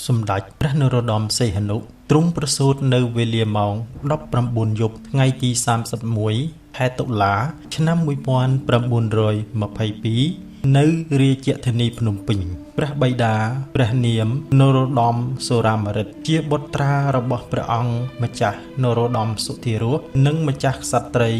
សម្ដេចព្រះនរោត្តមសីហនុទ្រង់ប្រសូតនៅវេលាម៉ោង 19 យប់ថ្ងៃទី 31 ខែតុលា ឆ្នាំ 1922 នៅរាជធានីភ្នំពេញព្រះបិតាព្រះនាមនរោត្តមសុរាមរិទ្ធជាបុត្រារបស់ព្រះអង្គម្ចាស់នរោត្តមសុធិរសនិងម្ចាស់ក្សត្រី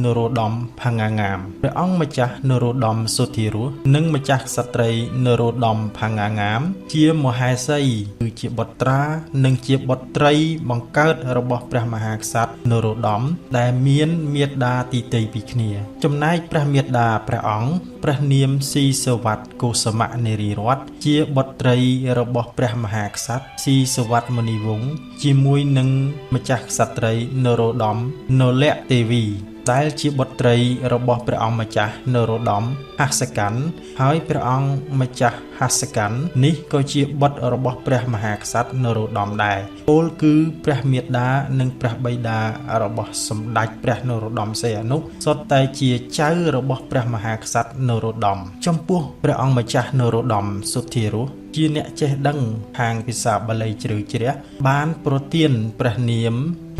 នរោត្តមផាងាងាមព្រះអង្គម្ចាស់នរោត្តមសុធិរសនិងម្ចាស់ក្សត្រីនរោត្តមផាងាងាមជាមហេសីគឺជាបុត្រានិងជាបុត្រីបង្កើតរបស់ព្រះមហាក្សត្រនរោត្តមដែលមានមាតាទីតីពីគ្នាចំណែកព្រះមាតាព្រះអង្គព្រះនាមស៊ីសវត្តកុសមៈនារីរតន៍ជាបុត្រីរបស់ព្រះមហាក្សត្រស៊ីសវត្តមុនីវង្សជាមួយនឹងម្ចាស់ក្សត្រីនរោត្តមនលៈទេវីដែលជាបុត្រីរបស់ព្រះអង្គម្ចាស់នរោត្តមហស្សកាន់ហើយព្រះអង្គម្ចាស់ហស្សកាន់នេះក៏ជាបុត្ររបស់ព្រះមហាក្សត្រនរោត្តមដែរពោលគឺព្រះមាតានិងព្រះបិតារបស់សម្ដេចព្រះនរោត្តមសីហនុសុទ្ធតែជាចៅរបស់ព្រះមហាក្សត្រនរោត្តមចំពោះព្រះអង្គម្ចាស់នរោត្តមសុធិរសជាអ្នកចេះដឹងខាងភាសាបាលីជ្រៅជ្រះបានប្រទានព្រះនាម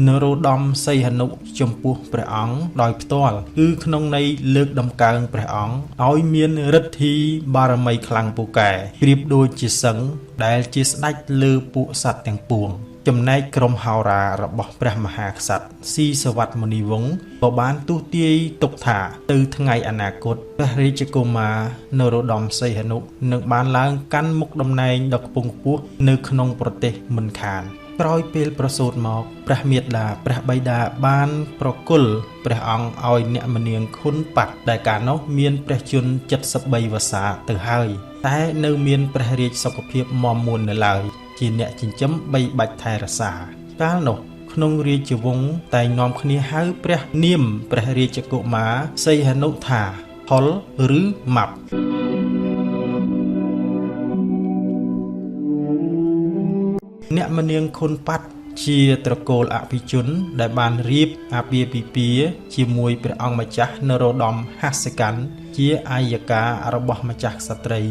នរោត្តមសីហនុចំពោះព្រះអង្គដោយផ្ទាល់គឺក្នុងន័យលើកដំកើងព្រះអង្គឲ្យមានឫទ្ធិបារមីខ្លាំងពូកែប្រៀបដូចជាសឹងដែលជាស្ដេចលើពួកសត្វទាំងពួងចំណែកក្រុមហោរារបស់ព្រះមហាក្សត្រស៊ីសវត្តមុនីវង្សក៏បានទស្សន៍ទាយទុកថាទៅថ្ងៃអនាគតព្រះរាជកុមារនរោត្តមសីហនុនឹងបានឡើងកាន់មុខតំណែងដ៏ខ្ពង់ខ្ពស់នៅក្នុងប្រទេសមិនខានក្រោយពេលប្រសូតមកព្រះមាតាព្រះបិតាបានប្រគល់ព្រះអង្គឲ្យអ្នកមនាងខុនប៉ាត់ដែលកាលនោះមានព្រះជន្ម73វស្សាទៅហើយតែនៅមានព្រះរាជសុខភាពមាំមួននៅឡើយជាអ្នកចិញ្ចឹមបីបាច់ថែរក្សាកាលនោះក្នុងរាជវង្សតែងនាំគ្នាហៅព្រះនាមព្រះរាជកុមារសីហនុថាហុលឬម៉ាប់អ្នកមនាងខុនប៉ាត់ជាត្រកូលអភិជនដែលបានរៀបអាពាហ៍ពិពាហ៍ជាមួយព្រះអង្គម្ចាស់នរោត្តមហស្សកាន់ជាអាយការបស់ម្ចាស់ក្សត្រី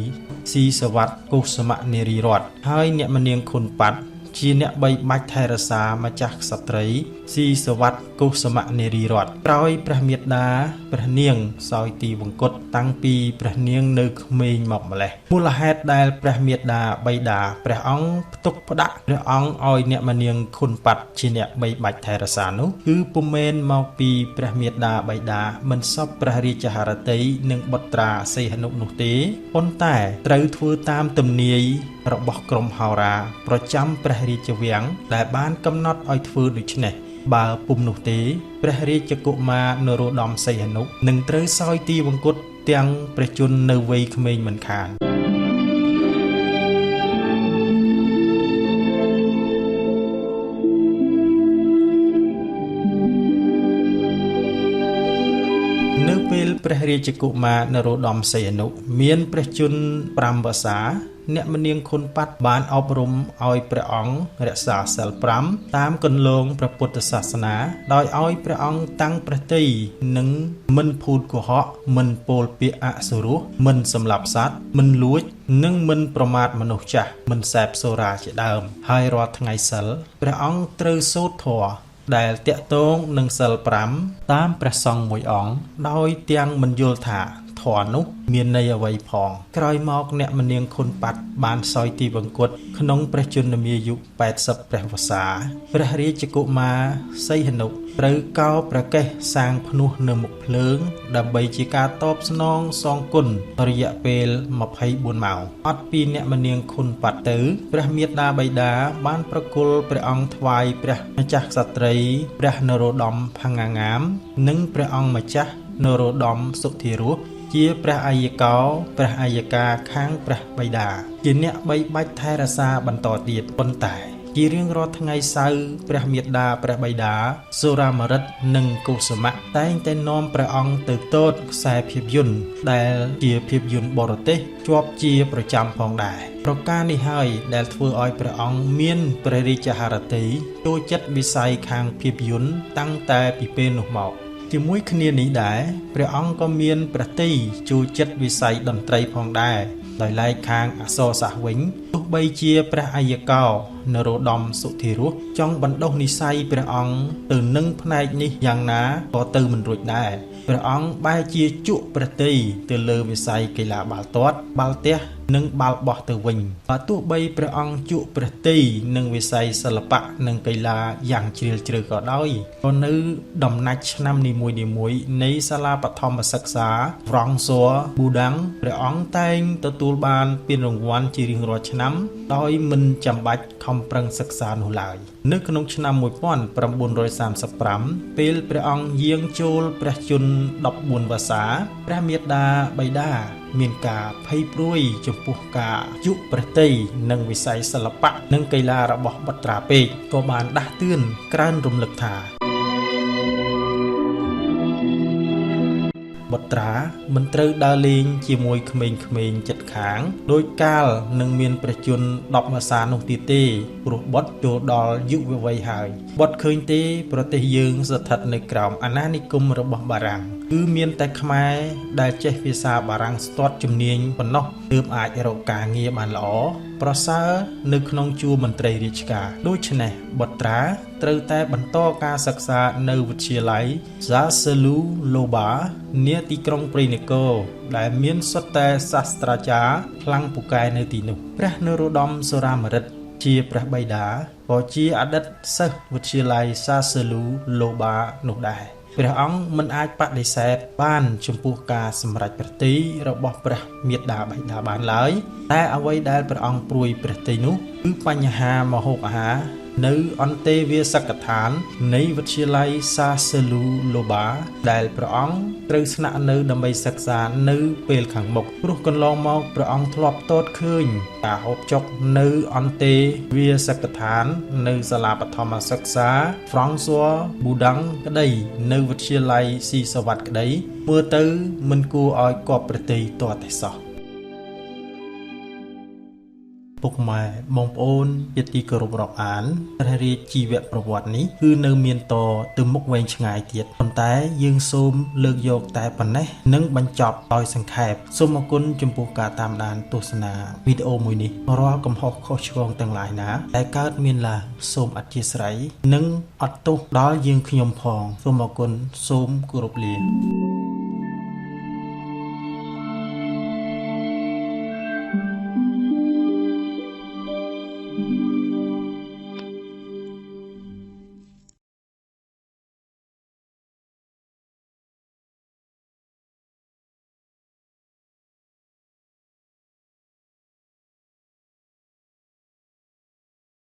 ស៊ីសវត្តកុសមៈនារីរតន៍ហើយអ្នកមនាងខុនប៉ាត់ជាអ្នកបីបាច់ថែរក្សាម្ចាស់ក្សត្រីស៊ីសវត្តកុសមៈនារីរតន៍ក្រោយព្រះមាតាព្រះនាងសោយទីវង្គតតាំងពីព្រះនាងនៅក្មេងមកម្លេះមូលហេតុដែលព្រះមាតាបិតាព្រះអង្គផ្ទុកផ្ដាក់ព្រះអង្គឲ្យអ្នកមនាងខុនប៉ាត់ជាអ្នកបីបាច់ថែរក្សានោះគឺពុំមែនមកពីព្រះមាតាបិតាមិនសពព្រះរាជហឫទ័យនិងបុត្រាសីហនុនោះទេប៉ុន្តែត្រូវធ្វើតាមទំនាយរបស់ក្រុមហោរាប្រចាំព្រះរាជវាំងដែលបានកំណត់ឲ្យធ្វើដូច្នេះបើពុំនោះទេព្រះរាជកុមារនរោត្តមសីហនុនឹងត្រូវសោយទីវង្គតទាំងព្រះជន្មនៅវ័យក្មេងមិនខាននៅពេលព្រះរាជកុមារនរោត្តមសីហនុមានព្រះជន្ម5វស្សាអ្នកមនាងខុនប៉ាត់បានអប់រំឲ្យព្រះអង្គរក្សាសិល5តាមគន្លងព្រះពុទ្ធសាសនាដោយឲ្យព្រះអង្គតាំងព្រះទ័យនិងមិនភូតកុហកមិនពោលពាក្យអសុរោះមិនសម្លាប់សត្វមិនលួចនិងមិនប្រមាថមនុស្សចាស់មិនសេពសូរាជាដើមហើយរាល់ថ្ងៃសិលព្រះអង្គត្រូវសូត្រធម៌ដែលតាក់ទងនឹងសិល5តាមព្រះសង្ឃមួយអង្គដោយទាំងមិនយល់ថាធម៌នោះមានន័យអ្វីផងក្រោយមកអ្នកមនាងខុនប៉ាត់បានសោយទីវង្គតក្នុងព្រះជន្មាយុ80ព្រះវស្សាព្រះរាជកុមារសីហនុត្រូវកោរព្រះកេសសាងភ្នោះនៅមុខភ្លើងដើម្បីជាការតបស្នងសងគុណរយៈពេល24ម៉ោងអត់ពីអ្នកមនាងខុនប៉ាត់ទៅព្រះមាតាបិតាបានប្រគល់ព្រះអង្គថ្វាយព្រះម្ចាស់ក្សត្រីព្រះនរោត្តមផាងាងាមនិងព្រះអង្គម្ចាស់នរោត្តមសុធិរសជាព្រះអាយកោព្រះអាយកាខាងព្រះបិតាជាអ្នកបីបាច់ថែរក្សាបន្តទៀតប៉ុន្តែជារៀងរាល់ថ្ងៃសៅរ៍ព្រះមាតាព្រះបិតាសុរាមរិទ្ធនិងកុសមៈតែងតែនាំព្រះអង្គទៅទតខ្សែភាពយន្តដែលជាភាពយន្តបរទេសជាប់ជាប្រចាំផងដែរប្រការនេះហើយដែលធ្វើឲ្យព្រះអង្គមានព្រះរាជហឫទ័យចូលចិត្តវិស័យខាងភាពយន្តតាំងតែពីពេលនោះមកជាមួយគ្នានេះដែរព្រះអង្គក៏មានព្រះទ័យចូលចិត្តវិស័យតន្ត្រីផងដែរ ដោយឡែកខាងអក្សរសាស្ត្រវិញទោះបីជាព្រះអាយកោនរោត្តមសុធិរស់ចង់បណ្ដុះនិស្ស័យព្រះអង្គទៅនឹងផ្នែកនេះយ៉ាងណាក៏ទៅមិនរួចដែរព្រះអង្គបែរជាជក់ព្រះទ័យទៅលើវិស័យកីឡាបាល់ទាត់បាល់ទះនិងបាល់បោះទៅវិញបើទោះបីព្រះអង្គជក់ព្រះទ័យនឹងវិស័យសិល្បៈនិងកីឡាយ៉ាងជ្រាលជ្រៅក៏ដោយក៏នៅដំណាច់ឆ្នាំនីមួយៗនៃសាលាបឋមសិក្សា François Boudin ព្រះអង្គតែងទទួលបានពានរង្វាន់ជារៀងរាល់ឆ្នាំដោយមិនចាំបាច់ខំប្រឹងសិក្សានោះឡើយនៅក្នុងឆ្នាំ1935ពេលព្រះអង្គយាងចូលព្រះជន្ម14វស្សាព្រះមាតាបិតាមានការភ័យព្រួយចំពោះការយុប្រតិយនិងវិស័យសិល្បៈនិងកីឡារបស់បុត្រាពេកក៏បានដាស់តឿនក្រើនរំលឹកថាបុត្រាមិនត្រូវដើរលេងជាមួយក្មេងៗចិត្តខាងដោយកាលនឹងមានព្រះជន្ម10វស្សានោះទៀតទេព្រោះបុត្រចូលដល់យុវវ័យហើយបុត្រឃើញទេប្រទេសយើងស្ថិតនៅក្រោមអាណានិគមរបស់បារាំងគឺមានតែខ្មែរដែលចេះភាសាបារាំងស្ទាត់ជំនាញប៉ុណ្ណោះទើបអាចរកការងារបានល្អប្រសើរនៅក្នុងជួរមន្ត្រីរាជការដូច្នេះបុត្រាត្រូវតែបន្តការសិក្សានៅវិទ្យាល័យ Sihanouk នាទីក្រុងព្រៃនគរដែលមានសុទ្ធតែសាស្ត្រាចារ្យខ្លាំងពូកែនៅទីនោះព្រះនរោត្តមសុរាម្រិតជាព្រះបិតាក៏ជាអតីតសិស្សវិទ្យាល័យ Sihanouk នោះដែរព្រះអង្គមិនអាចបដិសេធបានចំពោះការសម្រេចព្រះទ័យរបស់ព្រះមាតាបិតាបានឡើយតែអ្វីដែលព្រះអង្គព្រួយព្រះទ័យនោះគឺបញ្ហាមហូបអាហារនៅអន្តេវាសិកដ្ឋាននៃវិទ្យាល័យ Sihanouk ដែលព្រះអង្គត្រូវស្នាក់នៅដើម្បីសិក្សានៅពេលខាងមុខព្រោះកន្លងមកព្រះអង្គធ្លាប់ទតឃើញការហូបចុកនៅអន្តេវាសិកដ្ឋាននៅសាលាបឋមសិក្សា François Boudin ក្តីនៅវិទ្យាល័យស៊ីសវ័តក្តីមើលទៅមិនគួរឲ្យគប់ប្រតិយទាល់តែសោះពុកម៉ែបងប្អូនជាទីគោរពរាប់អានព្រះរាជជីវប្រវត្តិនេះគឺនៅមានតទៅមុខវែងឆ្ងាយទៀតប៉ុន្តែយើងសូមលើកយកតែប៉ុណ្ណេះនិងបញ្ចប់ដោយសង្ខេបសូមអរគុណចំពោះការតាមដានទស្សនាវីដេអូមួយនេះរាល់កំហុសខុសឆ្គងទាំងឡាយណាដែលកើតមានឡើងសូមអធិស្ឋាននិងអត់ទោសដល់យើងខ្ញុំផងសូមអរគុណសូមគោរពលា